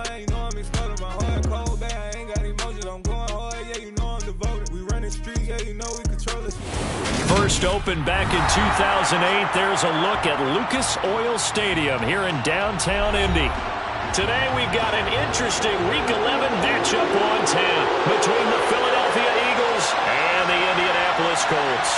yeah, you know I'm exploding. My heart cold, bad, I ain't got emotions. I'm going hard, yeah, you know I'm devoted. We running streets, yeah, you know we control it. First opened back in 2008. There's a look at Lucas Oil Stadium here in downtown Indy. Today we've got an interesting Week 11 matchup on tap between the Philadelphia Eagles and the Indianapolis Colts.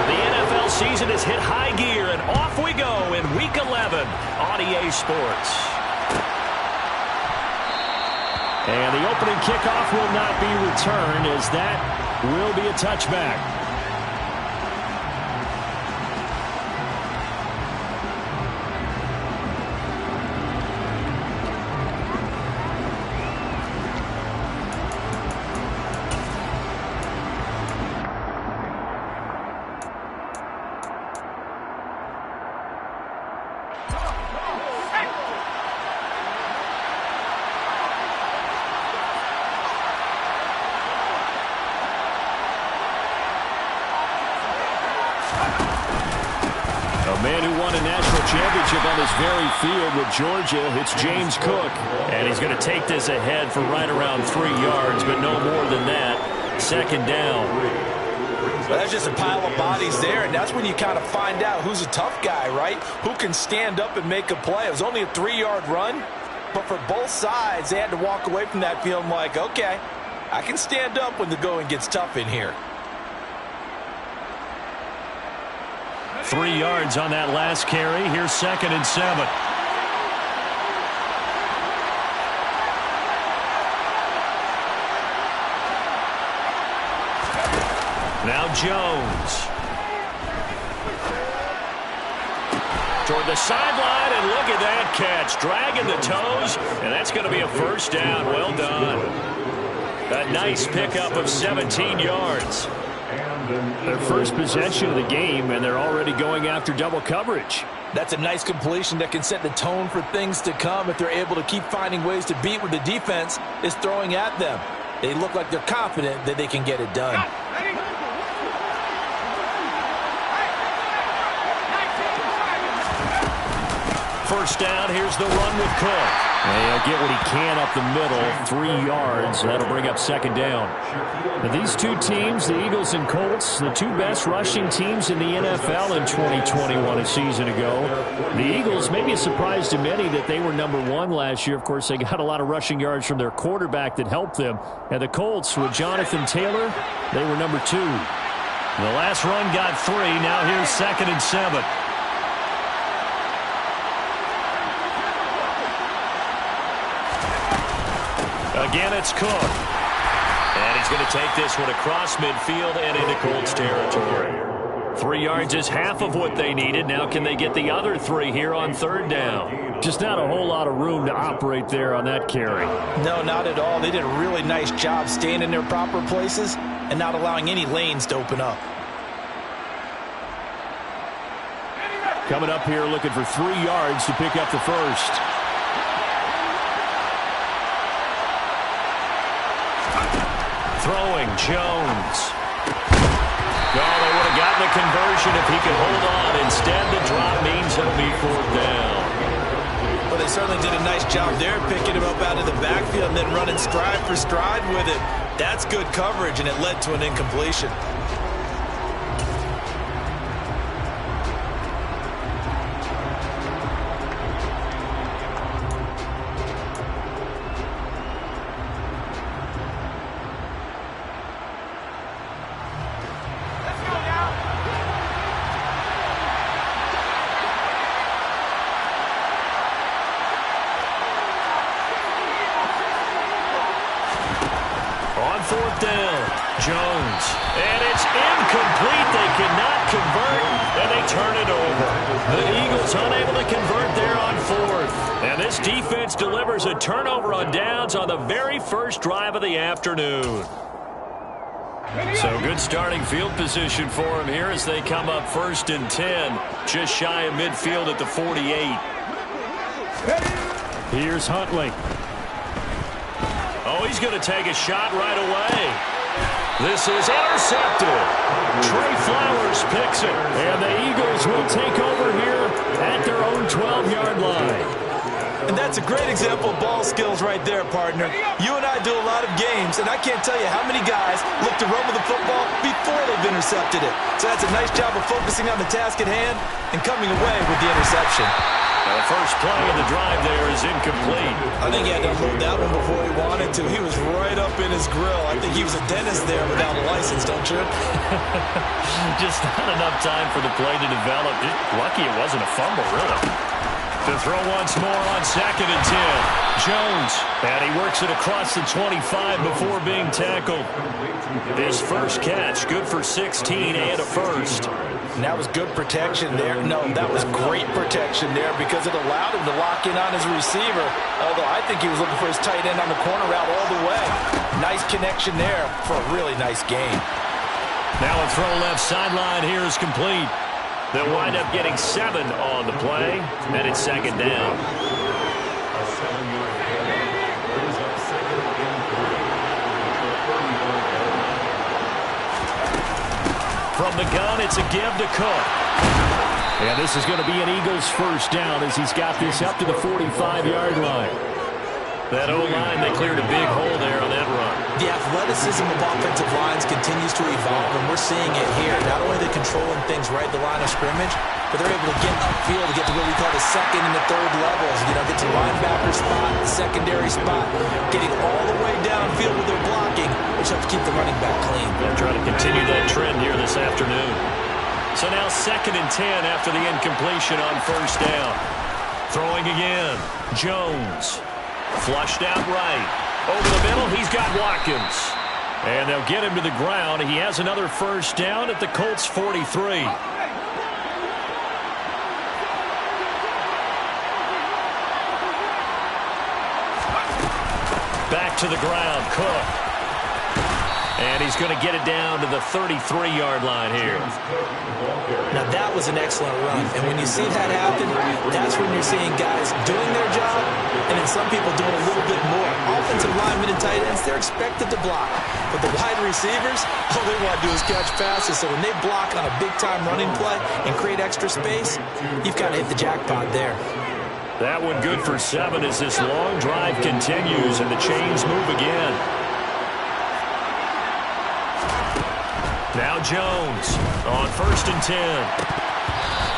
The NFL season has hit high gear, and off we go in Week 11 on EA Sports. And the opening kickoff will not be returned, as that will be a touchback. Man who won a national championship on this very field with Georgia. It's James Cook. And he's going to take this ahead for right around 3 yards, but no more than that. Second down. Well, that's just a pile of bodies there, and that's when you kind of find out who's a tough guy, right? Who can stand up and make a play. It was only a 3-yard run, but for both sides, they had to walk away from that feeling like, okay, I can stand up when the going gets tough in here. 3 yards on that last carry. Here's 2nd and 7. Now Jones. Toward the sideline, and look at that catch. Dragging the toes, and that's going to be a first down. Well done. A nice pickup of 17 yards. Their first possession of the game, and they're already going after double coverage. That's a nice completion that can set the tone for things to come if they're able to keep finding ways to beat what the defense is throwing at them. They look like they're confident that they can get it done. First down, here's the run with Cook. And he'll get what he can up the middle, 3 yards. That'll bring up second down. Now, these two teams, the Eagles and Colts, the two best rushing teams in the NFL in 2021 a season ago. The Eagles, maybe a surprise to many that they were number 1 last year. Of course, they got a lot of rushing yards from their quarterback that helped them. And the Colts, with Jonathan Taylor, they were number 2. The last run got 3. Now here's 2nd and 7. Again, it's Cook. And he's going to take this one across midfield and into Colts territory. 3 yards is half of what they needed. Now can they get the other 3 here on 3rd down? Just not a whole lot of room to operate there on that carry. No, not at all. They did a really nice job staying in their proper places and not allowing any lanes to open up. Coming up here looking for 3 yards to pick up the first. Throwing, Jones. No, they would have gotten the conversion if he could hold on. Instead, the drop means it'll be 4th down. Well, they certainly did a nice job there, picking him up out of the backfield and then running stride for stride with it. That's good coverage, and it led to an incompletion. Jones. And it's incomplete. They cannot convert, and they turn it over. The Eagles unable to convert there on 4th. And this defense delivers a turnover on downs on the very first drive of the afternoon. So good starting field position for them here as they come up 1st and 10. Just shy of midfield at the 48. Here's Huntley. Oh, he's going to take a shot right away. This is intercepted. Trey Flowers picks it. And the Eagles will take over here at their own 12-yard line. And that's a great example of ball skills right there, partner. You and I do a lot of games, and I can't tell you how many guys look to run with the football before they've intercepted it. So that's a nice job of focusing on the task at hand and coming away with the interception. Now the first play of the drive there is incomplete. I think he had to hold that one before he wanted to. He was right up in his grill. I think he was a dentist there without a license, don't you? Just not enough time for the play to develop. Lucky it wasn't a fumble, really. To throw once more on 2nd and 10. Jones, and he works it across the 25 before being tackled. His first catch, good for 16 and a first. And that was good protection there. No, that was great protection there because it allowed him to lock in on his receiver. Although I think he was looking for his tight end on the corner route all the way. Nice connection there for a really nice game. Now a throw left sideline here is complete. They'll wind up getting 7 on the play, and it's 2nd down. From the gun, it's a give to Cook. And this is going to be an Eagles first down as he's got this up to the 45-yard line. That O-line, they cleared a big hole there on that run. The athleticism of offensive lines continues to evolve, and we're seeing it here. Not only are they controlling things right at the line of scrimmage, but they're able to get upfield to get to what we call the 2nd and the 3rd levels. You know, get to the linebacker spot, the secondary spot, getting all the way downfield with their blocking, which helps keep the running back clean. They'll try to continue that trend here this afternoon. So now 2nd and 10 after the incompletion on first down. Throwing again, Jones. Flushed out right. Over the middle, he's got Watkins. And they'll get him to the ground. He has another first down at the Colts 43. Back to the ground, Cook. And he's going to get it down to the 33-yard line here. Now, that was an excellent run. And when you see that happen, that's when you're seeing guys doing their job and then some people doing a little bit more. Offensive linemen and tight ends, they're expected to block. But the wide receivers, all they want to do is catch passes. So when they block on a big-time running play and create extra space, you've got to hit the jackpot there. That one good for 7 as this long drive continues and the chains move again. Now Jones on 1st and 10.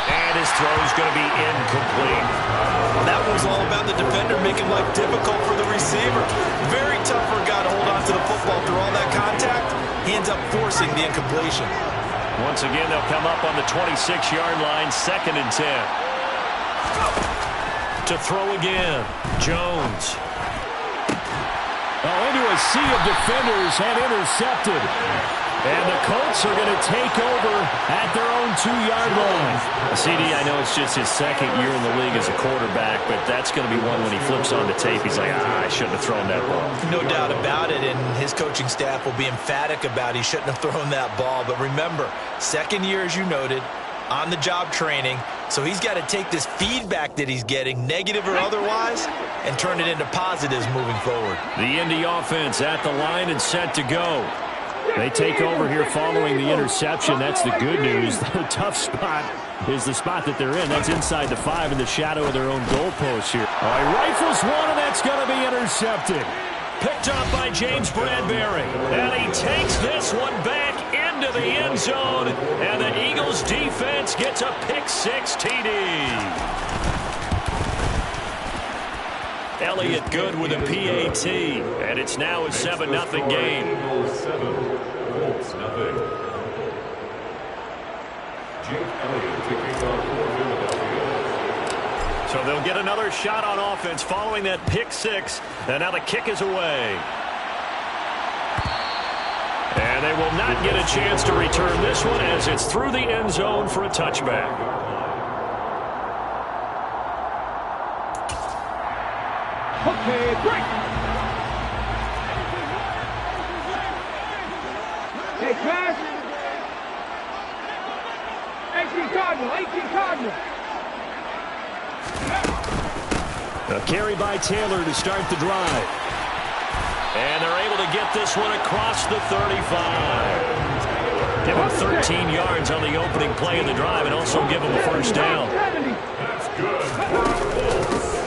And his throw's going to be incomplete. That was all about the defender making life difficult for the receiver. Very tough for a guy to hold on to the football through all that contact. He ends up forcing the incompletion. Once again, they'll come up on the 26-yard line, 2nd and 10. To throw again, Jones. Into a sea of defenders and intercepted. And the Colts are going to take over at their own 2-yard line. CD, I know it's just his 2nd year in the league as a quarterback, but that's going to be one when he flips on the tape. He's like, I shouldn't have thrown that ball. No doubt about it, and his coaching staff will be emphatic about he shouldn't have thrown that ball. But remember, 2nd year, as you noted, on-the-job training. So he's got to take this feedback that he's getting, negative or otherwise, and turn it into positives moving forward. The Indy offense at the line and set to go. They take over here following the interception. That's the good news. The tough spot is the spot that they're in. That's inside the 5 in the shadow of their own goalpost here. He rifles one, and that's going to be intercepted. Picked up by James Bradbury. And he takes this one back into the end zone. And the Eagles defense gets a pick-6 TD. Elliott good with a PAT. And it's now a 7-0 game. So they'll get another shot on offense following that pick-6. And now the kick is away. And they will not get a chance to return this one as it's through the end zone for a touchback. Okay, break. Hey, pass. 18 Cardinal. A carry by Taylor to start the drive. And they're able to get this one across the 35. Give him 13 yards on the opening play of the drive and also give him a first down.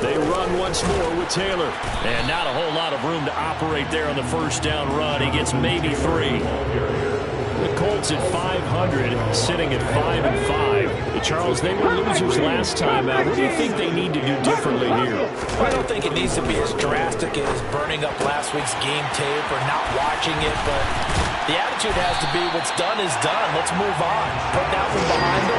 They run once more with Taylor. And not a whole lot of room to operate there on the first down run. He gets maybe 3. The Colts at 500, sitting at 5-5. Charles, they were losers last time out. What do you think they need to do differently here? I don't think it needs to be as drastic as burning up last week's game tape or not watching it, but the attitude has to be what's done is done. Let's move on. Put that one behind them,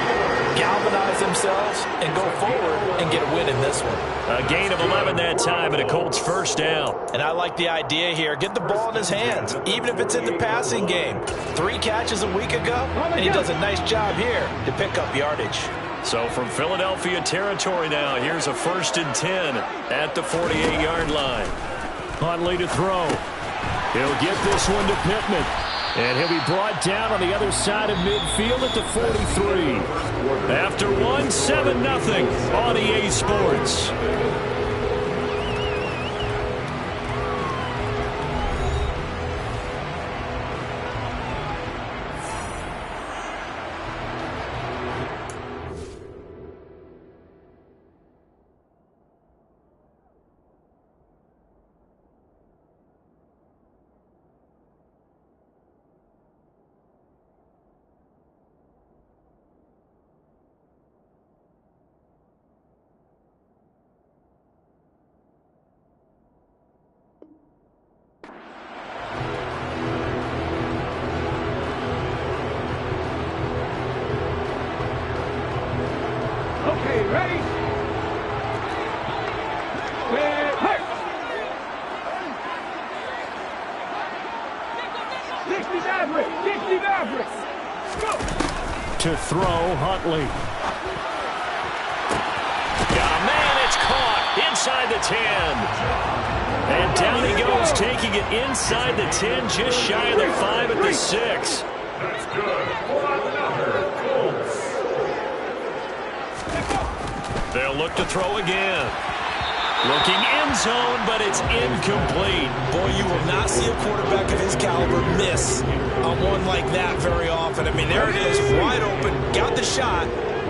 galvanize themselves, and go forward and get a win in this one. A gain of 11 that time and a Colts first down. And I like the idea here. Get the ball in his hands, even if it's in the passing game. 3 catches a week ago, and he does a nice job here to pick up yardage. So from Philadelphia territory now, here's a 1st and 10 at the 48-yard line. Huntley to throw. He'll get this one to Pittman. And he'll be brought down on the other side of midfield at the 43. After 7-0 on EA Sports. Okay, ready? Hey! 60 Maverick! 60 Maverick! Go! To throw, Huntley. Got a man, it's caught inside the 10. And down he goes, taking it inside the 10, just shy of the 5 at the 6. That's good. Hold on to number. Colts. They'll look to throw again. Looking end zone, but it's incomplete. Boy, you will not see a quarterback of his caliber miss on one like that very often. I mean, there it is, wide open, got the shot,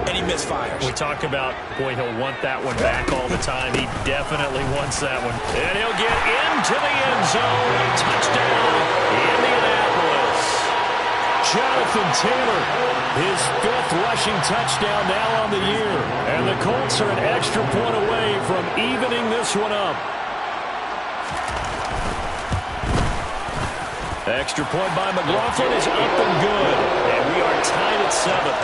and he misfires. We talk about, boy, he'll want that one back all the time. He definitely wants that one. And he'll get into the end zone. Touchdown, Indianapolis. Jonathan Taylor, his 5th rushing touchdown now on the year. And the Colts are an extra point away from evening this one up. Extra point by McLaughlin is up and good. And we are tied at 7.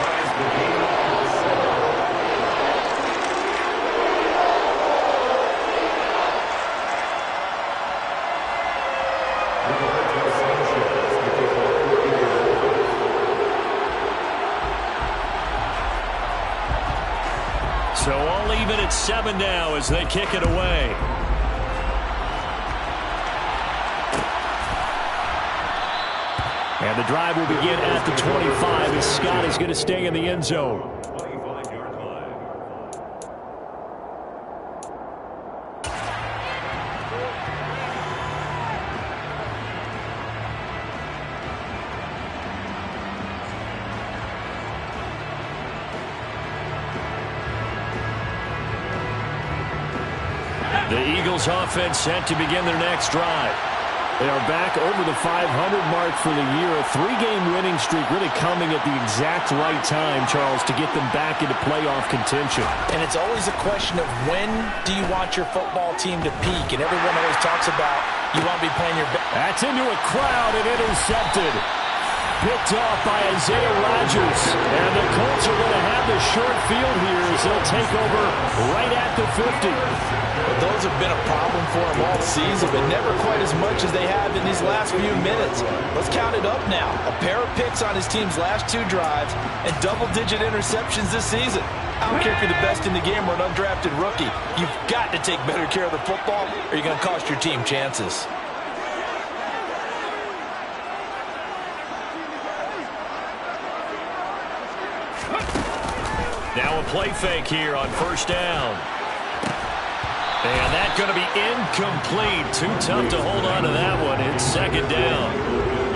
So all even at 7 now as they kick it away. And the drive will begin at the 25 as Scott is going to stay in the end zone. The Eagles offense set to begin their next drive. They are back over the 500 mark for the year. A 3-game winning streak really coming at the exact right time, Charles, to get them back into playoff contention. And it's always a question of when do you want your football team to peak? And everyone always talks about you want to be playing your best. That's into a crowd and intercepted. Picked off by Isaiah Rodgers. And the Colts are going to have the short field here as they'll take over right at the 50. But those have been a problem for them all season, but never quite as much as they have in these last few minutes. Let's count it up now. A pair of picks on his team's last 2 drives and double-digit interceptions this season. I don't care if you're the best in the game or an undrafted rookie. You've got to take better care of the football or you're going to cost your team chances. Now a play fake here on first down. And that's going to be incomplete. Too tough to hold on to that one. It's second down.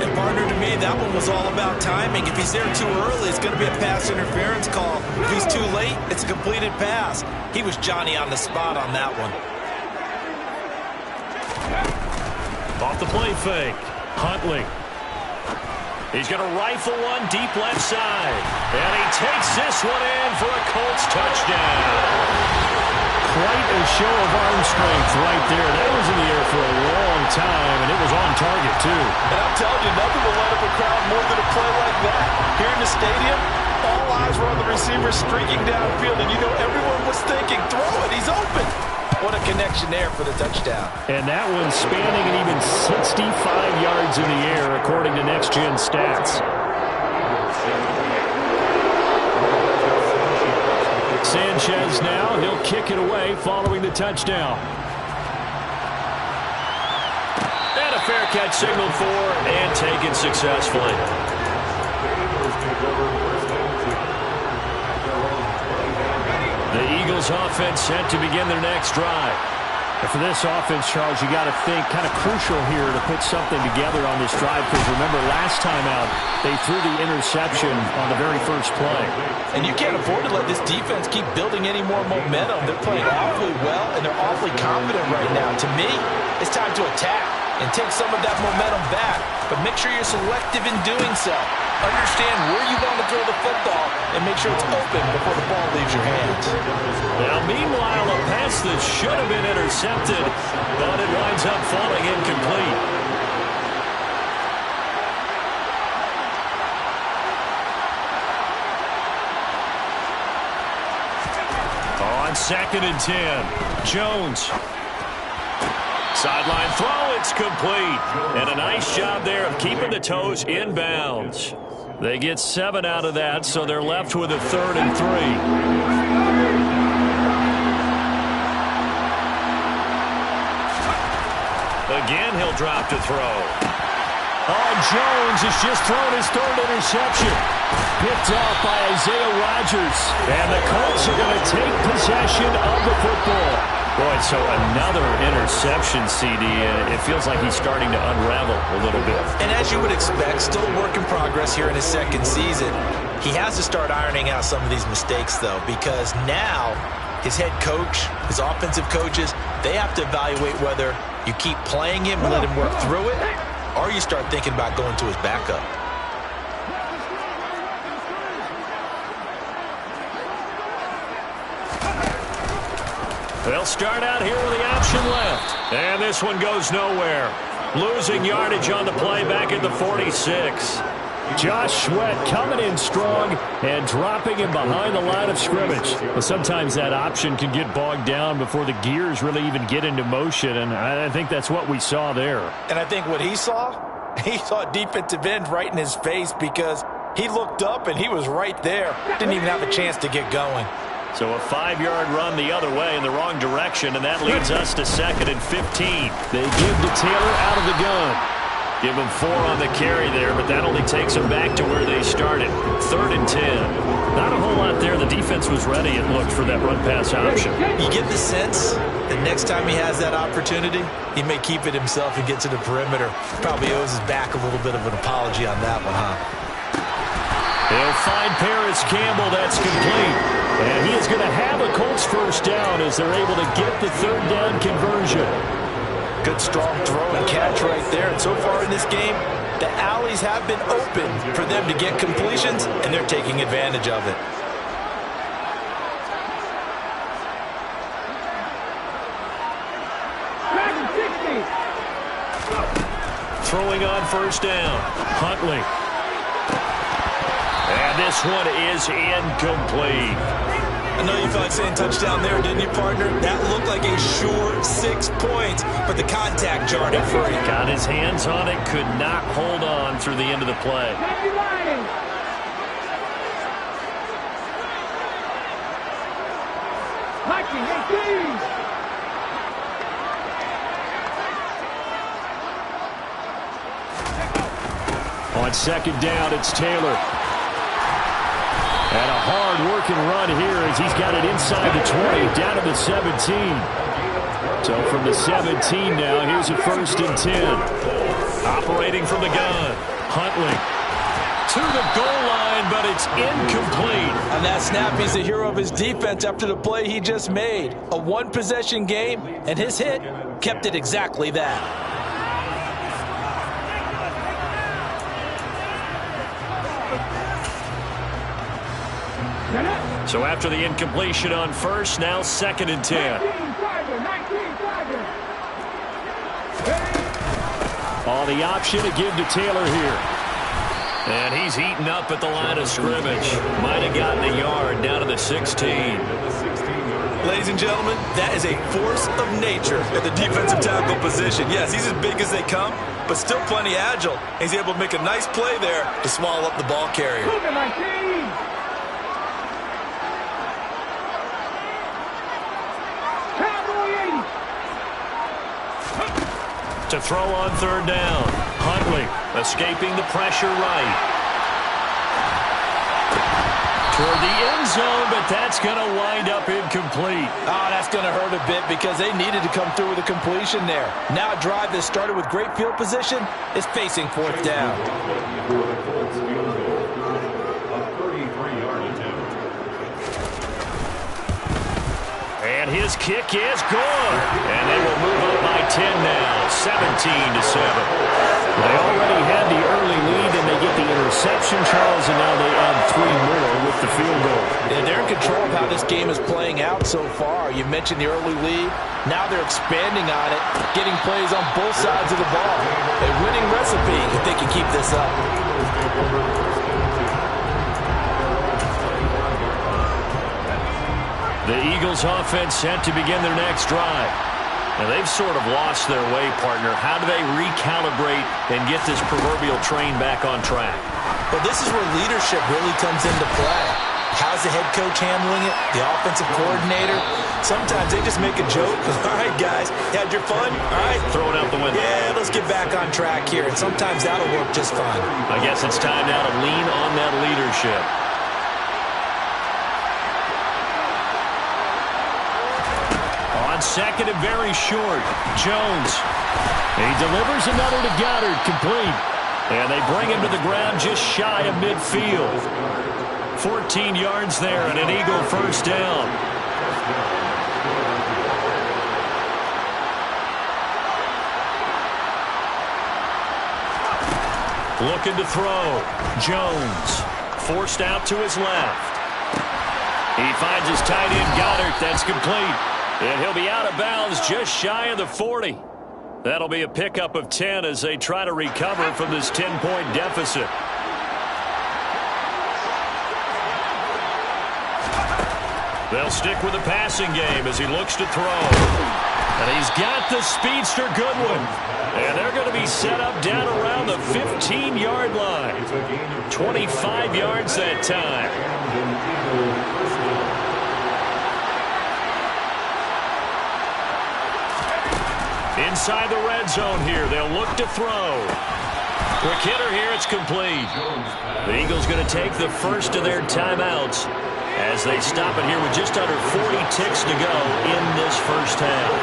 And partner, to me, that one was all about timing. If he's there too early, it's going to be a pass interference call. If he's too late, it's a completed pass. He was Johnny on the spot on that one. Off the play fake. Huntley. He's going to rifle one deep left side. And he takes this one in for a Colts touchdown. Quite a show of arm strength right there. That was in the air for a long time, and it was on target, too. And I'm telling you, nothing will light up a crowd more than a play like that. Here in the stadium, all eyes were on the receiver streaking downfield, and you know everyone was thinking, throw it, he's open. What a connection there for the touchdown. And that one spanning an even 65 yards in the air, according to Next Gen Stats. Sanchez now, he'll kick it away following the touchdown. And a fair catch signaled for and taken successfully. The Eagles offense set to begin their next drive. And for this offense, Charles, you got to think kind of crucial here to put something together on this drive, because remember last time out they threw the interception on the very first play. And you can't afford to let this defense keep building any more momentum. They're playing awfully well, and they're awfully confident right now. To me, it's time to attack and take some of that momentum back, but make sure you're selective in doing so. Understand where you want to throw the football and make sure it's open before the ball leaves your hands. Now, meanwhile, a pass that should have been intercepted, but it winds up falling incomplete. On 2nd and 10, Jones. Sideline throw, it's complete. And a nice job there of keeping the toes in bounds. They get 7 out of that, so they're left with a 3rd and 3. Again, he'll drop to throw. Oh, Jones has just thrown his 3rd interception. Picked off by Isaiah Rodgers. And the Colts are going to take possession of the football. Boy, so another interception, CD, and it feels like he's starting to unravel a little bit. And as you would expect, still a work in progress here in his 2nd season. He has to start ironing out some of these mistakes, though, because now his head coach, his offensive coaches, they have to evaluate whether you keep playing him and let him work through it, or you start thinking about going to his backup. They'll start out here with the option left. And this one goes nowhere. Losing yardage on the play back at the 46. Josh Sweat coming in strong and dropping him behind the line of scrimmage. Well, sometimes that option can get bogged down before the gears really even get into motion, and I think that's what we saw there. And I think what he saw defensive end right in his face, because he looked up and he was right there. Didn't even have a chance to get going. So a 5-yard run the other way in the wrong direction, and that leads us to 2nd and 15. They give to Taylor out of the gun. Give him 4 on the carry there, but that only takes them back to where they started. 3rd and 10. Not a whole lot there. The defense was ready, it looked, for that run-pass option. You get the sense that next time he has that opportunity, he may keep it himself and get to the perimeter. Probably owes his back a little bit of an apology on that one, huh? He'll find Paris Campbell. That's complete. And he is going to have a Colts first down as they're able to get the 3rd down conversion. Good strong throw and catch right there. And so far in this game, the alleys have been open for them to get completions, and they're taking advantage of it. Throwing on first down. Huntley. And this one is incomplete. I know you felt like saying touchdown there, didn't you, partner? That looked like a sure 6 points, but the contact jarred it free. Got his hands on it, could not hold on through the end of the play. On 2nd down, it's Taylor. And a hard-working run here as he's got it inside the 20, down to the 17. So from the 17 now, here's a 1st and 10. Operating from the gun. Huntley to the goal line, but it's incomplete. On that snap, he's the hero of his defense after the play he just made. A one-possession game, and his hit kept it exactly that. So after the incompletion on 1st, now 2nd and 10. On the option to give to Taylor here. And he's eaten up at the line of scrimmage. Might have gotten a yard down to the 16. Ladies and gentlemen, that is a force of nature at the defensive tackle position. Yes, he's as big as they come, but still plenty agile. He's able to make a nice play there to swallow up the ball carrier. To throw on 3rd down. Huntley escaping the pressure right. Toward the end zone, but that's going to wind up incomplete. Oh, that's going to hurt a bit because they needed to come through with a completion there. Now a drive that started with great field position is facing 4th down. And his kick is good. And they will move up by 10 now, 17-7. They already had the early lead, and they get the interception, Charles, and now they add 3 more with the field goal. Yeah, they're in control of how this game is playing out so far. You mentioned the early lead. Now they're expanding on it, getting plays on both sides of the ball. A winning recipe if they can keep this up. The Eagles offense set to begin their next drive. And they've sort of lost their way, partner. How do they recalibrate and get this proverbial train back on track? Well, this is where leadership really comes into play. How's the head coach handling it? The offensive coordinator? Sometimes they just make a joke. All right, guys, had your fun? All right. Throw it out the window. Yeah, let's get back on track here. And sometimes that'll work just fine. I guess it's time now to lean on that leadership. On 2nd and very short, Jones. He delivers another to Goddard, complete. And they bring him to the ground just shy of midfield. 14 yards there and an Eagle 1st down. Looking to throw. Jones forced out to his left. He finds his tight end Goddard. That's complete. And he'll be out of bounds just shy of the 40. That'll be a pickup of 10 as they try to recover from this 10-point deficit. They'll stick with the passing game as he looks to throw. And he's got the speedster Goodwin. And they're going to be set up down around the 15-yard line. 25 yards that time. Inside the red zone here. They'll look to throw. Quick hitter here. It's complete. The Eagles going to take the first of their timeouts as they stop it here with just under 40 ticks to go in this first half.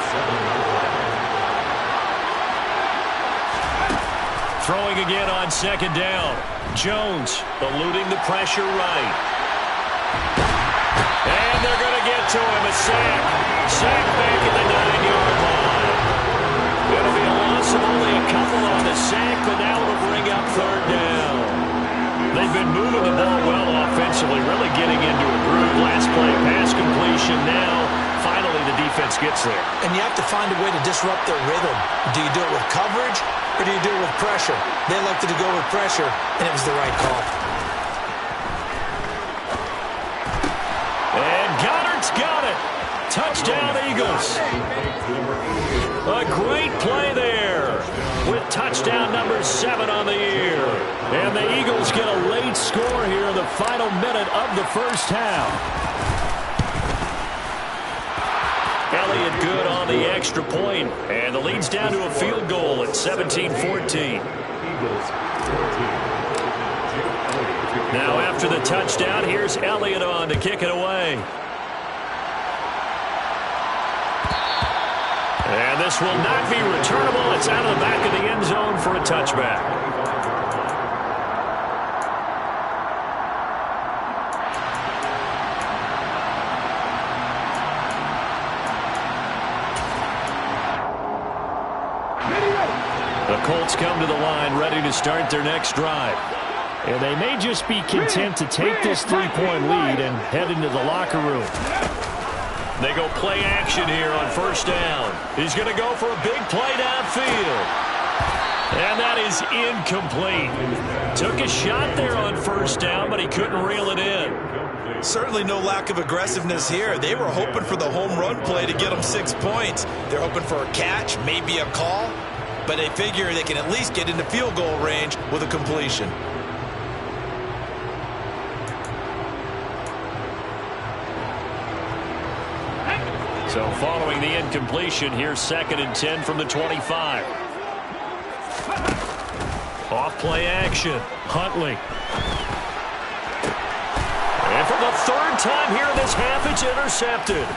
Throwing again on 2nd down. Jones eluding the pressure right. And they're going to get to him. A sack. Sack back at the 9-yard line. It'll be a loss of only a couple on the sack, but now it'll bring up 3rd down. They've been moving the ball well offensively, really getting into a groove. Last play, pass completion. Now, finally, the defense gets there. And you have to find a way to disrupt their rhythm. Do you do it with coverage, or do you do it with pressure? They elected to go with pressure, and it was the right call. And Goddard's got it. Touchdown, Eagles. A great play there with touchdown number 7 on the year. And the Eagles get a late score here in the final minute of the first half. Elliott good on the extra point, and the lead's down to a field goal at 17-14. Now after the touchdown, here's Elliott on to kick it away. this will not be returnable. It's out of the back of the end zone for a touchback. The Colts come to the line ready to start their next drive. And they may just be content to take this 3-point lead and head into the locker room. They go play action here on first down. He's going to go for a big play downfield. And that is incomplete. Took a shot there on first down, but he couldn't reel it in. Certainly no lack of aggressiveness here. They were hoping for the home run play to get them 6 points. They're hoping for a catch, maybe a call, but they figure they can at least get into field goal range with a completion. So following the incompletion, here's 2nd and 10 from the 25. Off play action. Huntley. And for the 3rd time here in this half, it's intercepted.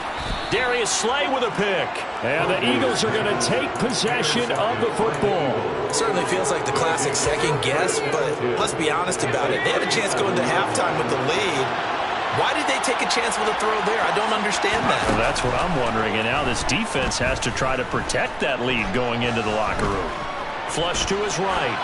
Darius Slay with a pick. And the Eagles are going to take possession of the football. Certainly feels like the classic second guess, but let's be honest about it. They had a chance going to halftime with the lead. Why did they take a chance with a throw there? I don't understand that. Well, that's what I'm wondering. And now this defense has to try to protect that lead going into the locker room. Flush to his right.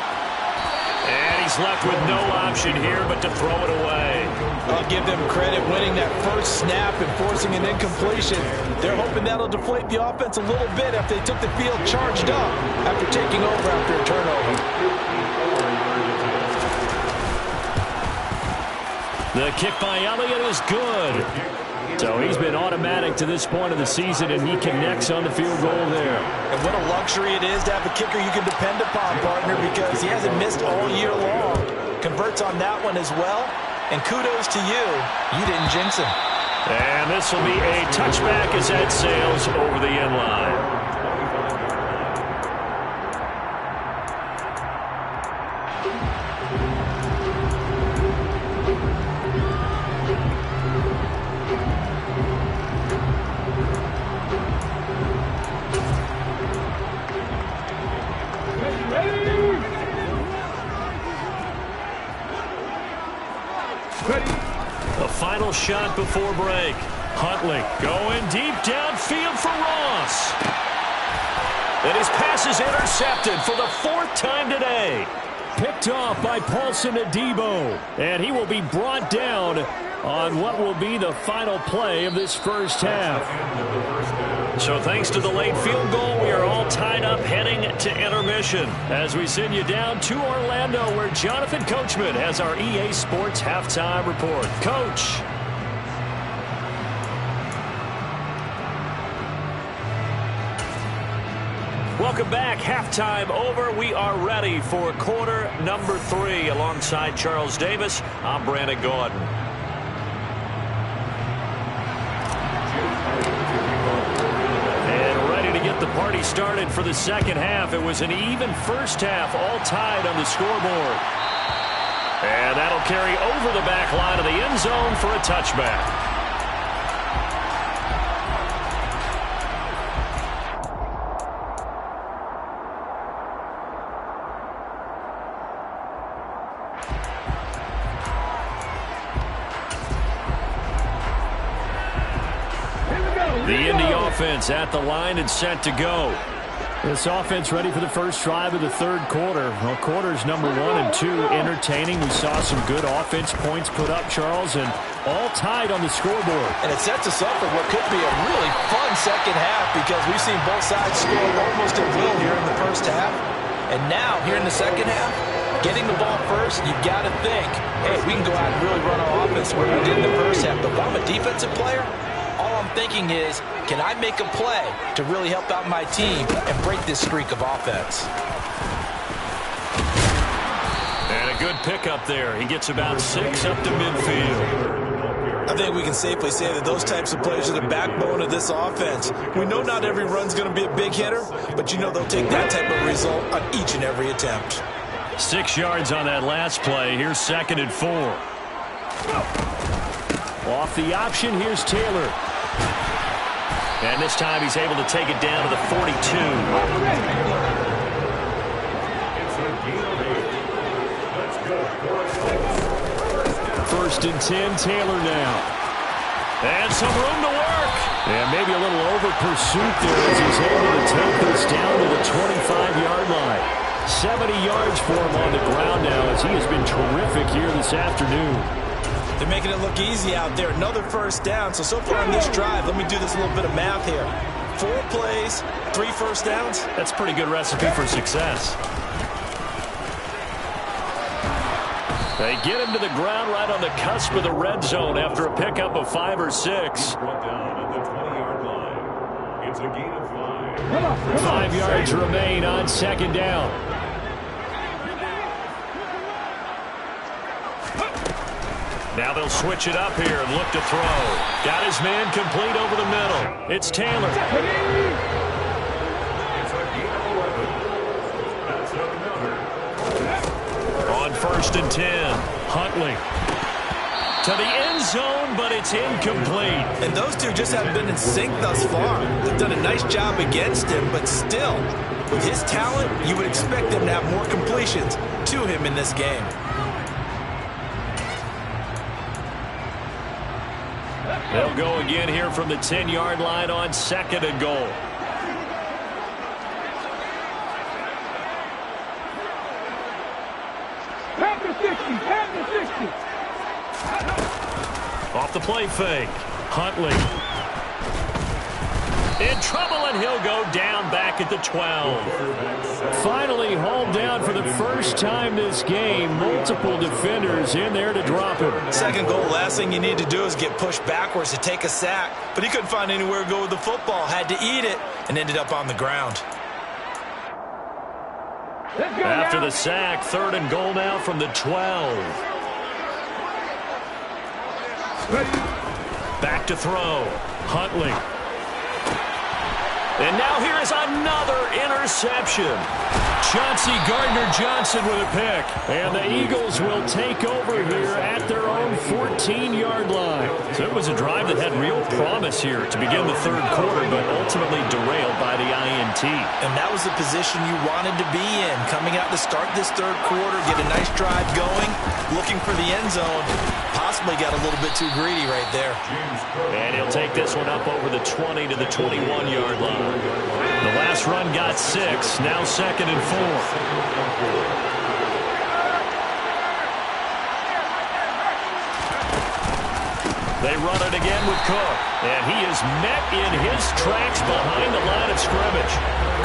And he's left with no option here but to throw it away. I'll give them credit winning that first snap and forcing an incompletion. They're hoping that'll deflate the offense a little bit if they took the field charged up after taking over after a turnover. The kick by Elliott is good. So he's been automatic to this point of the season, and he connects on the field goal there. And what a luxury it is to have a kicker you can depend upon, partner, because he hasn't missed all year long. Converts on that one as well. And kudos to you. You didn't jinx him. And this will be a touchback as that sails over the end line. The final shot before break. Huntley going deep downfield for Ross. And his pass is intercepted for the 4th time today. Picked off by Paulson Adebo. And he will be brought down on what will be the final play of this first half. So thanks to the late field goal, we are all tied up heading to intermission as we send you down to Orlando where Jonathan Coachman has our EA Sports halftime report. Coach. Welcome back. Halftime over. We are ready for quarter number 3 alongside Charles Davis. I'm Brandon Gordon. The party started for the second half. It was an even first half, all tied on the scoreboard. And that'll carry over the back line of the end zone for a touchback. The Indy offense at the line and set to go. This offense ready for the first drive of the 3rd quarter. Well, quarters number 1 and 2 entertaining. We saw some good offense points put up, Charles, and all tied on the scoreboard. And it sets us up for what could be a really fun second half because we've seen both sides score almost at will here in the first half. And now, here in the second half, getting the ball first, you've got to think, hey, we can go out and really run our offense where we did in the first half. But if I'm a defensive player, all I'm thinking is, can I make a play to really help out my team and break this streak of offense? And a good pickup there. He gets about 6 up to midfield. I think we can safely say that those types of plays are the backbone of this offense. We know not every run's going to be a big hitter, but you know they'll take that type of result on each and every attempt. 6 yards on that last play. Here's 2nd and 4. Off the option, here's Taylor. And this time he's able to take it down to the 42. First and 10, Taylor now. And some room to work. And maybe a little over pursuit there as he's able to take this down to the 25-yard line. 70 yards for him on the ground now as he has been terrific here this afternoon. They're making it look easy out there. Another first down. So far on this drive, let me do this little bit of math here. 4 plays, 3 first downs. That's a pretty good recipe for success. They get him to the ground right on the cusp of the red zone after a pickup of 5 or 6. Brought down at the 20-yard line. It's a gain of 5. 5 yards remain on second down. Now they'll switch it up here and look to throw. Got his man complete over the middle. It's Taylor. It's a gain of 11. That's another. On first and 10, Huntley. To the end zone, but it's incomplete. And those two just haven't been in sync thus far. They've done a nice job against him, but still, with his talent, you would expect them to have more completions to him in this game. They'll go again here from the 10-yard line on second and goal. Half the 60, half the 60. Off the play fake. Huntley. In trouble, and he'll go down back at the 12. Finally hauled down for the first time this game. Multiple defenders in there to drop him. Second goal, last thing you need to do is get pushed backwards to take a sack. But he couldn't find anywhere to go with the football. Had to eat it and ended up on the ground. After the sack, third and goal now from the 12. Back to throw. Huntley. And now here is another interception. Chauncey Gardner-Johnson with a pick. And the Eagles will take over here at their own 14-yard line. So it was a drive that had real promise here to begin the third quarter, but ultimately derailed by the INT. And that was the position you wanted to be in. Coming out to start this third quarter, get a nice drive going, looking for the end zone. Possibly got a little bit too greedy right there. And he'll take this one up over the 20 to the 21-yard line. The last run got 6. Now second and 4. They run it again with Cook. And he is met in his tracks behind the line of scrimmage.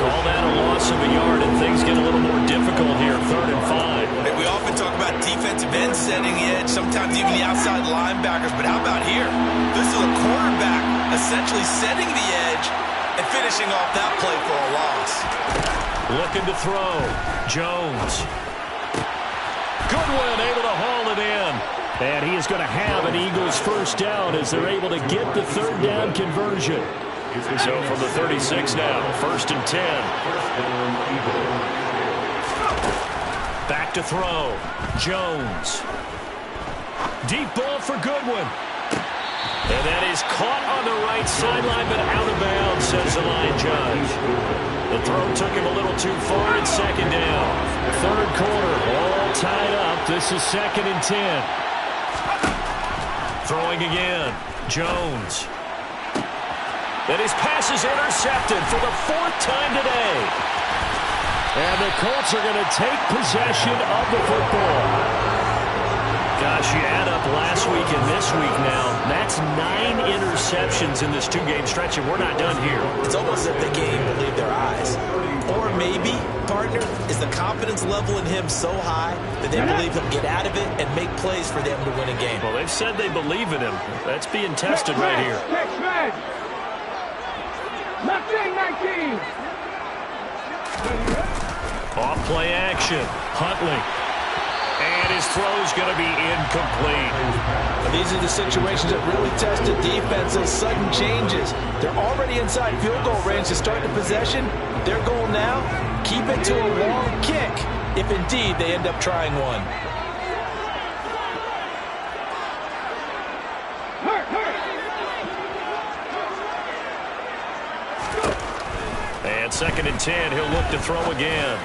Call that a loss of a yard, and things get a little more difficult here. Third and 5. We often talk about defensive ends setting the edge, sometimes even the outside linebackers. But how about here? This is a quarterback essentially setting the edge and finishing off that play for a loss. Looking to throw. Jones. Goodwin able to haul it in. And he is going to have an Eagles first down as they're able to get the third down conversion. So from the 36 now, first and 10. Back to throw. Jones. Deep ball for Goodwin. And that is caught on the right sideline, but out of bounds, says the line judge. The throw took him a little too far at second down. Third quarter, all tied up. This is second and 10. Throwing again. Jones. And his pass is intercepted for the 4th time today. And the Colts are going to take possession of the football. Gosh, you add up last week and this week now. That's 9 interceptions in this 2-game stretch, and we're not done here. It's almost as if they can't even believe their eyes. Or maybe, partner, is the confidence level in him so high that they believe he'll get out of it and make plays for them to win a game. Well, they've said they believe in him. That's being tested right here. Next man. 19. Off play action. Huntley. And his throw's going to be incomplete. These are the situations that really test the defense, those sudden changes. They're already inside field goal range to start the possession. Their goal now, keep it to a long kick, if indeed they end up trying one. 2nd and 10. He'll look to throw again.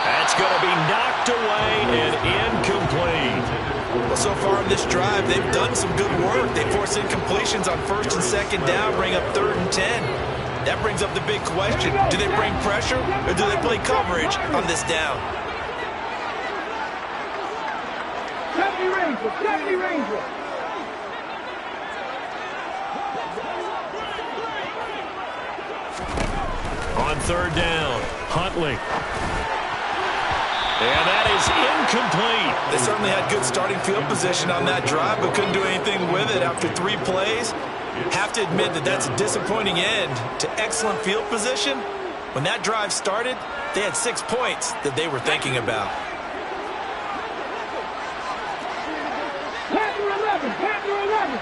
That's going to be knocked away and incomplete. Well, so far in this drive, they've done some good work. They force incompletions on 1st and 2nd down, bring up 3rd and 10. That brings up the big question. Do they bring pressure or do they play coverage on this down? Deputy Ranger. On 3rd down, Huntley. And that is incomplete. They certainly had good starting field position on that drive, but couldn't do anything with it after 3 plays. Have to admit that that's a disappointing end to excellent field position. When that drive started, they had 6 points that they were thinking about. Panther 11.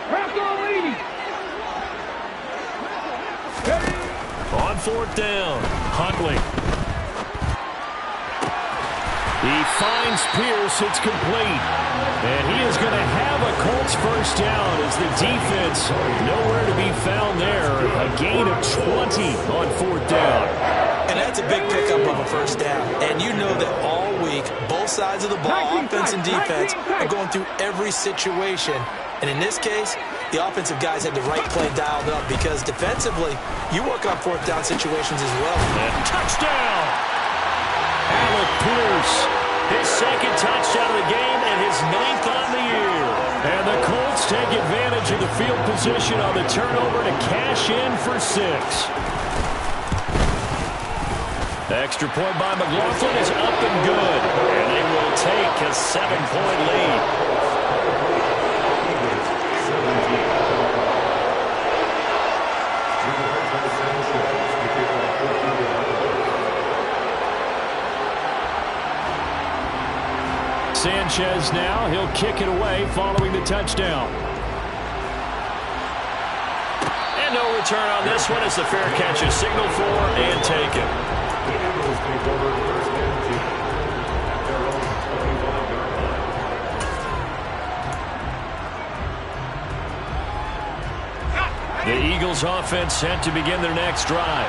Rocco leading. On 4th down, Huntley. He finds Pierce. It's complete. And he is going to have a Colts first down as the defense nowhere to be found there. A gain of 20 on 4th down. And that's a big pickup of a first down. And you know that all week, both sides of the ball, offense and defense, are going through every situation. And in this case, the offensive guys had the right play dialed up because defensively, you work on 4th down situations as well. And touchdown! Alec Pierce, his 2nd touchdown of the game and his 9th on the year. And the Colts take advantage of the field position on the turnover to cash in for 6. The extra point by McLaughlin is up and good. And they will take a 7-point lead. Sanchez now, he'll kick it away following the touchdown. And no return on this one as the fair catch is signaled for and taken. The Eagles offense set to begin their next drive.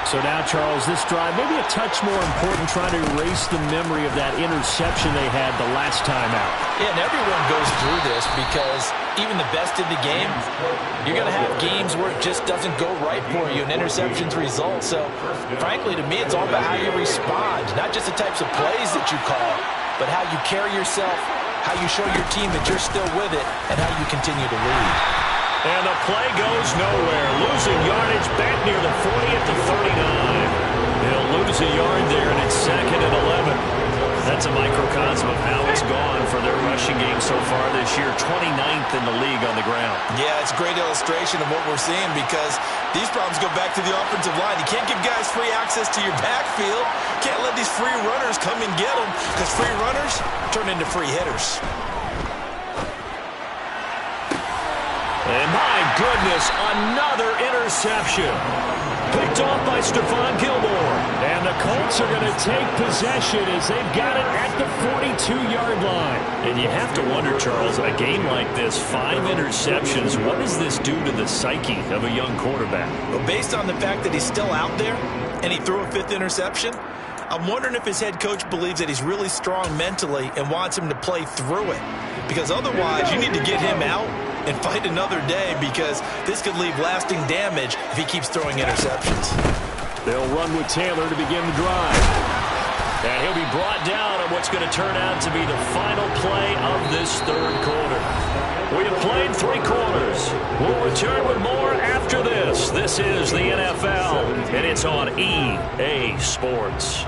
So now, Charles, this drive maybe a touch more important, trying to erase the memory of that interception they had the last time out. Yeah, and everyone goes through this because even the best in the game, you're going to have games where it just doesn't go right for you and interceptions result. So, frankly, to me, it's all about how you respond, not just the types of plays that you call, but how you carry yourself, how you show your team that you're still with it, and how you continue to lead. And the play goes nowhere. Losing yardage back near the 40 at the 39. They'll lose a yard there, and it's 2nd and 11. That's a microcosm of how it's gone for their rushing game so far this year. 29th in the league on the ground. Yeah, it's a great illustration of what we're seeing because these problems go back to the offensive line. You can't give guys free access to your backfield. Can't let these free runners come and get them because free runners turn into free hitters. And my goodness, another interception. Picked off by Stephon Gilmore. And the Colts are going to take possession as they've got it at the 42-yard line. And you have to wonder, Charles, a game like this, 5 interceptions, what does this do to the psyche of a young quarterback? Well, based on the fact that he's still out there and he threw a 5th interception, I'm wondering if his head coach believes that he's really strong mentally and wants him to play through it. Because otherwise, you need to get him out and fight another day because this could leave lasting damage if he keeps throwing interceptions. They'll run with Taylor to begin the drive. And he'll be brought down on what's going to turn out to be the final play of this 3rd quarter. We have played 3 quarters. We'll return with more after this. This is the NFL, and it's on EA Sports.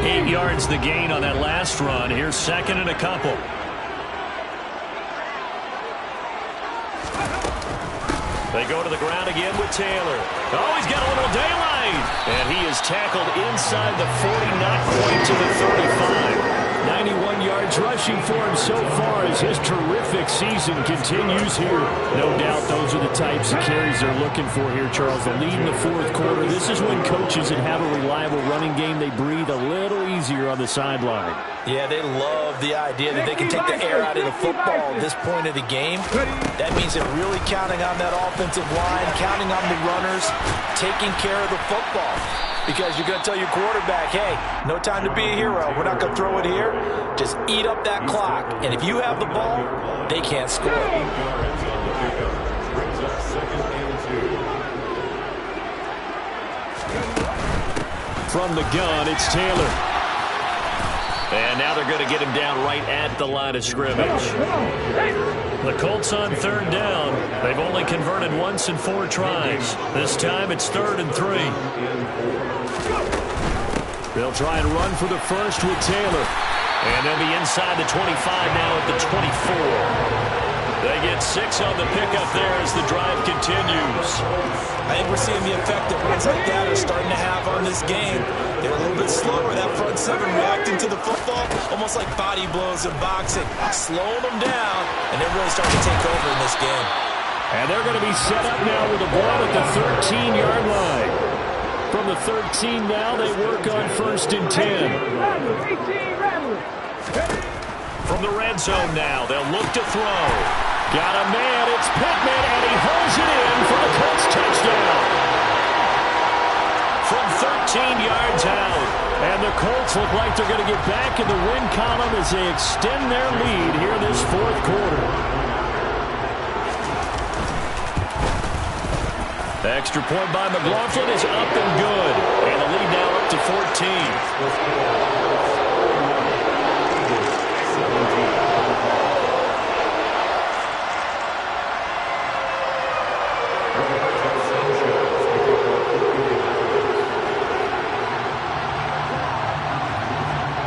Eight yards the gain on that last run. Here's 2nd and a couple. They go to the ground again with Taylor. Oh, he's got a little daylight. And he is tackled inside the 40, not quite to the 35. 91 yards rushing for him so far as his terrific season continues here. No doubt those are the types of carries they're looking for here, Charles. The lead in the fourth quarter. This is when coaches that have a reliable running game, they breathe a little easier on the sideline. Yeah, they love the idea that they can take the air out of the football at this point of the game. That means they're really counting on that offensive line, counting on the runners, taking care of the football. Because you're going to tell your quarterback, hey, no time to be a hero. We're not going to throw it here. Just eat up that clock. And if you have the ball, they can't score. From the gun, it's Taylor. And now they're going to get him down right at the line of scrimmage. The Colts on third down. They've only converted once in 4 tries. This time it's 3rd and 3. They'll try and run for the first with Taylor. And they'll be inside the 25 now at the 24. They get 6 on the pickup there as the drive continues. I think we're seeing the effect that runs like that are starting to have on this game. They're a little bit slower, that front 7 reacting to the football, almost like body blows in boxing, slowing them down, and they're really starting to take over in this game. And they're going to be set up now with the ball at the 13-yard line. From the 13 now, they work on 1st and 10. From the red zone now, they'll look to throw. Got a man, it's Pittman, and he holds it in for the Colts touchdown. From 13 yards out. And the Colts look like they're going to get back in the win column as they extend their lead here in this 4th quarter. The extra point by McLaughlin is up and good. And the lead now up to 14.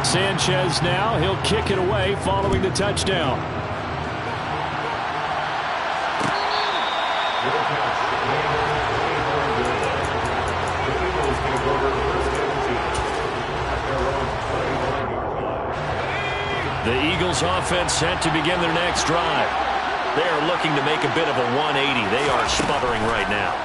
Sanchez now, he'll kick it away following the touchdown. The Eagles offense set to begin their next drive. They are looking to make a bit of a 180. They are sputtering right now.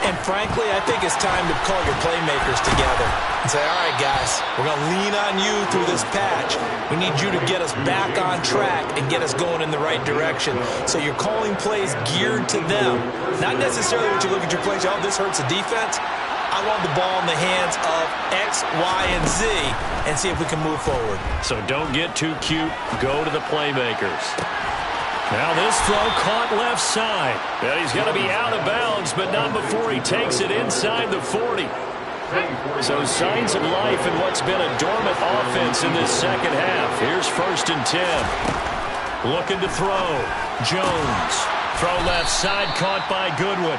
And frankly, I think it's time to call your playmakers together and say, all right, guys, we're going to lean on you through this patch. We need you to get us back on track and get us going in the right direction. So you're calling plays geared to them. Not necessarily what you look at your plays, oh, this hurts the defense. I want the ball in the hands of X, Y, and Z and see if we can move forward. So don't get too cute. Go to the playmakers. Now this throw caught left side. And he's going to be out of bounds, but not before he takes it inside the 40. So signs of life in what's been a dormant offense in this second half. Here's 1st and 10. Looking to throw. Jones. Throw left side, caught by Goodwin.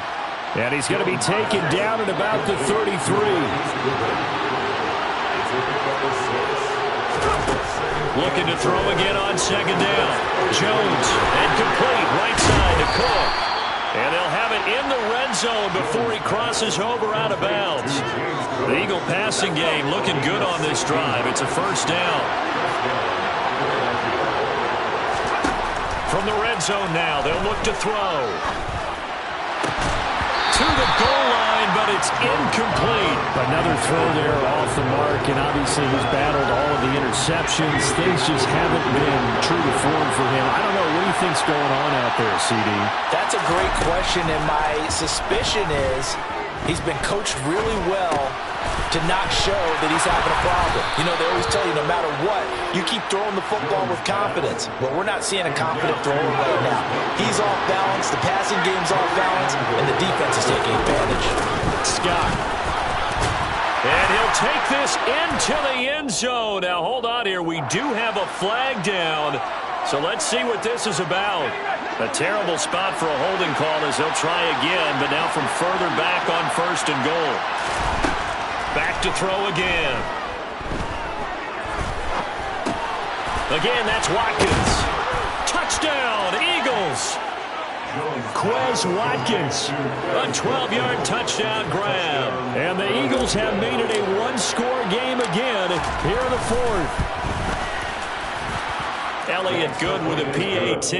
And he's going to be taken down at about the 33. Looking to throw again on 2nd down. Jones, and complete, right side to Cook. And they'll have it in the red zone before he crosses over out of bounds. The Eagle passing game looking good on this drive. It's a 1st down. From the red zone now, they'll look to throw. To the goal line, but it's incomplete. Another throw there off the mark, and obviously he's battled all of the interceptions. Things just haven't been true to form for him. I don't know. What do you think's going on out there, CD? That's a great question, and my suspicion is he's been coached really well to not show that he's having a problem. You know, they always tell you no matter what, you keep throwing the football with confidence. Well, we're not seeing a confident thrower right now. He's off balance, the passing game's off balance, and the defense is taking advantage. Scott. And he'll take this into the end zone. Now, hold on here. We do have a flag down. So let's see what this is about. A terrible spot for a holding call as they'll try again, but now from further back on 1st and goal. Back to throw again. Again, that's Watkins. Touchdown, Eagles. Quez Watkins, a 12-yard touchdown grab. And the Eagles have made it a one-score game again here in the 4th. Elliott good with a PAT.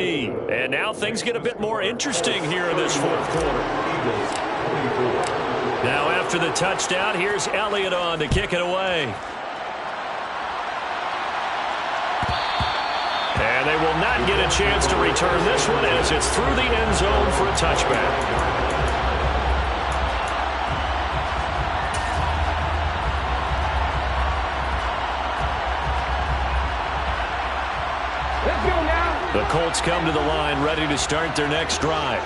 And now things get a bit more interesting here in this fourth quarter. Now after the touchdown, here's Elliott on to kick it away. And they will not get a chance to return this one as it's through the end zone for a touchback. The Colts come to the line ready to start their next drive.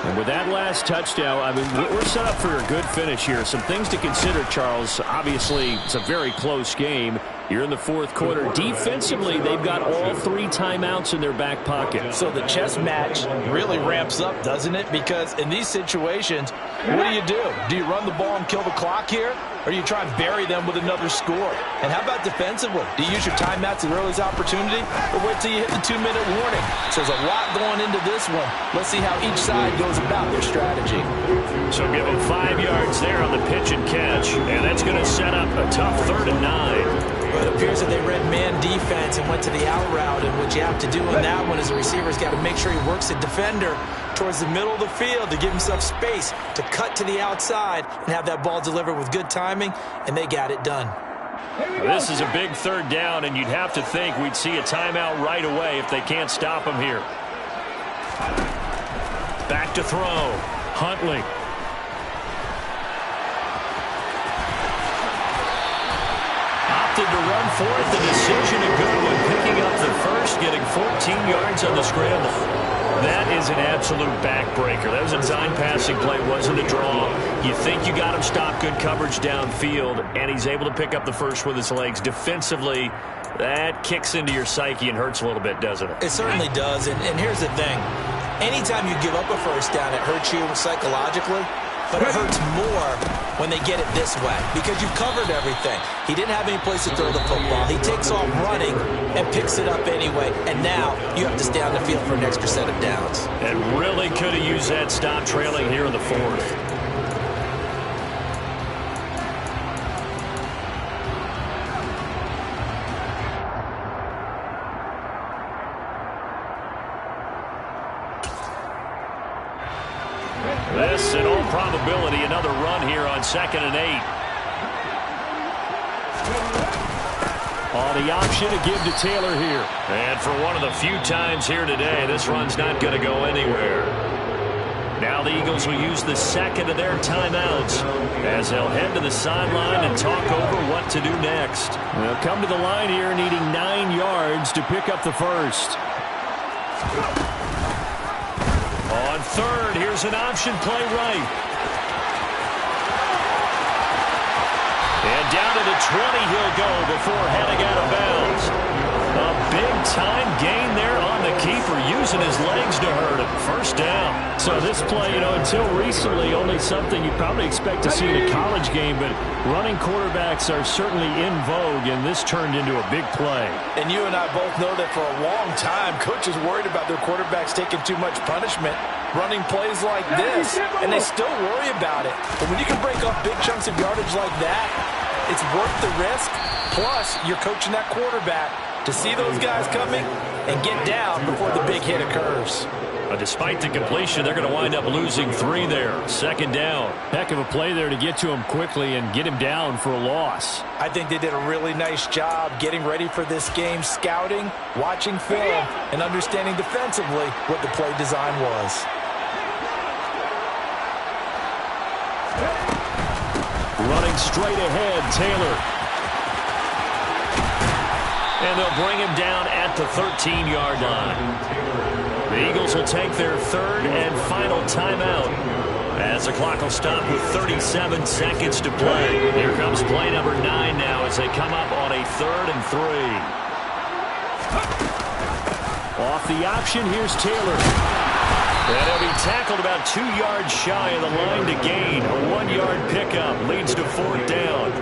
And with that last touchdown, I mean, we're set up for a good finish here. Some things to consider, Charles. Obviously, it's a very close game. You're in the fourth quarter. Defensively, they've got all 3 timeouts in their back pocket. So the chess match really ramps up, doesn't it? Because in these situations, what do? Do you run the ball and kill the clock here? Or do you try and bury them with another score? And how about defensively? Do you use your timeouts at the earliest opportunity? Or wait till you hit the 2-minute warning? So there's a lot going into this one. Let's see how each side goes about their strategy. So give them 5 yards there on the pitch and catch. And that's going to set up a tough 3rd and 9. But it appears that they read man defense and went to the out route. And what you have to do in that one is the receiver's got to make sure he works the defender towards the middle of the field to give himself space to cut to the outside and have that ball delivered with good timing, and they got it done. This is a big 3rd down, and you'd have to think we'd see a timeout right away if they can't stop him here. Back to throw. Huntley. Opted to run for it. The decision a good one, picking up the first, getting 14 yards on the scramble. That is an absolute backbreaker. That was a design passing play, wasn't a draw. You think you got him stopped, good coverage downfield, and he's able to pick up the first with his legs. Defensively, that kicks into your psyche and hurts a little bit, doesn't it? It certainly does, and here's the thing. Anytime you give up a first down, it hurts you psychologically, but it hurts more when they get it this way because you've covered everything. He didn't have any place to throw the football. He takes off running and picks it up anyway, and now you have to stay on the field for an extra set of downs. And really could have used that stop trailing here in the 4th. This, in all probability, another run here on 2nd and 8. On the option to give to Taylor here. And for one of the few times here today, this run's not going to go anywhere. Now the Eagles will use the 2nd of their timeouts as they'll head to the sideline and talk over what to do next. They'll come to the line here needing 9 yards to pick up the first. On 3rd, here's an option play right. And down to the 20 he'll go before heading out of bounds. A big-time gain there on the keeper, using his legs to hurt him. First down. So this play, until recently, only something you probably expect to see in a college game, but running quarterbacks are certainly in vogue, and this turned into a big play. And you and I both know that for a long time, coaches worried about their quarterbacks taking too much punishment, running plays like this, and they still worry about it. But when you can break up big chunks of yardage like that, it's worth the risk. Plus, you're coaching that quarterback to see those guys coming and get down before the big hit occurs. Despite the completion, they're going to wind up losing 3 there. 2nd down. Heck of a play there to get to him quickly and get him down for a loss. I think they did a really nice job getting ready for this game, scouting, watching film, and understanding defensively what the play design was. Running straight ahead, Taylor. And they'll bring him down at the 13-yard line. The Eagles will take their 3rd and final timeout as the clock will stop with 37 seconds to play. Here comes play number 9 now as they come up on a 3rd and 3. Off the option, here's Taylor. And he'll be tackled about 2 yards shy of the line to gain. A 1-yard pickup leads to 4th down.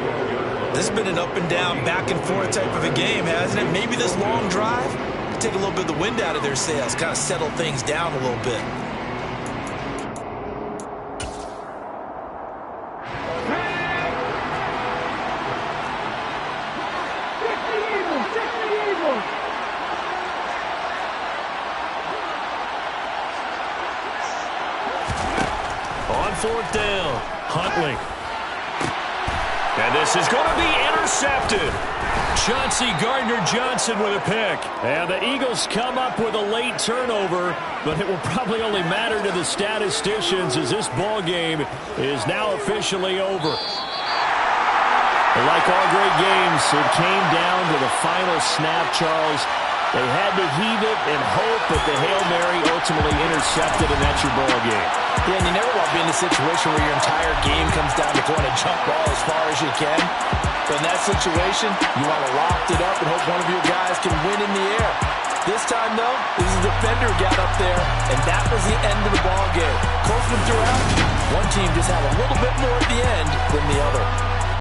This has been an up and down, back and forth type of a game, hasn't it? Maybe this long drive could take a little bit of the wind out of their sails, kind of settle things down a little bit. 4th down. Huntley. And this is going to be intercepted. Chauncey Gardner-Johnson with a pick. And the Eagles come up with a late turnover, but it will probably only matter to the statisticians as this ball game is now officially over. Like all great games, it came down to the final snap, Charles. They had to heave it and hope that the Hail Mary ultimately intercepted, and that's your ball game. Yeah, and you never want to be in a situation where your entire game comes down to throwing a jump ball as far as you can. But in that situation, you want to lock it up and hope one of your guys can win in the air. This time, though, this is the defender got up there, and that was the end of the ball game. Colts threw out. One team just had a little bit more at the end than the other.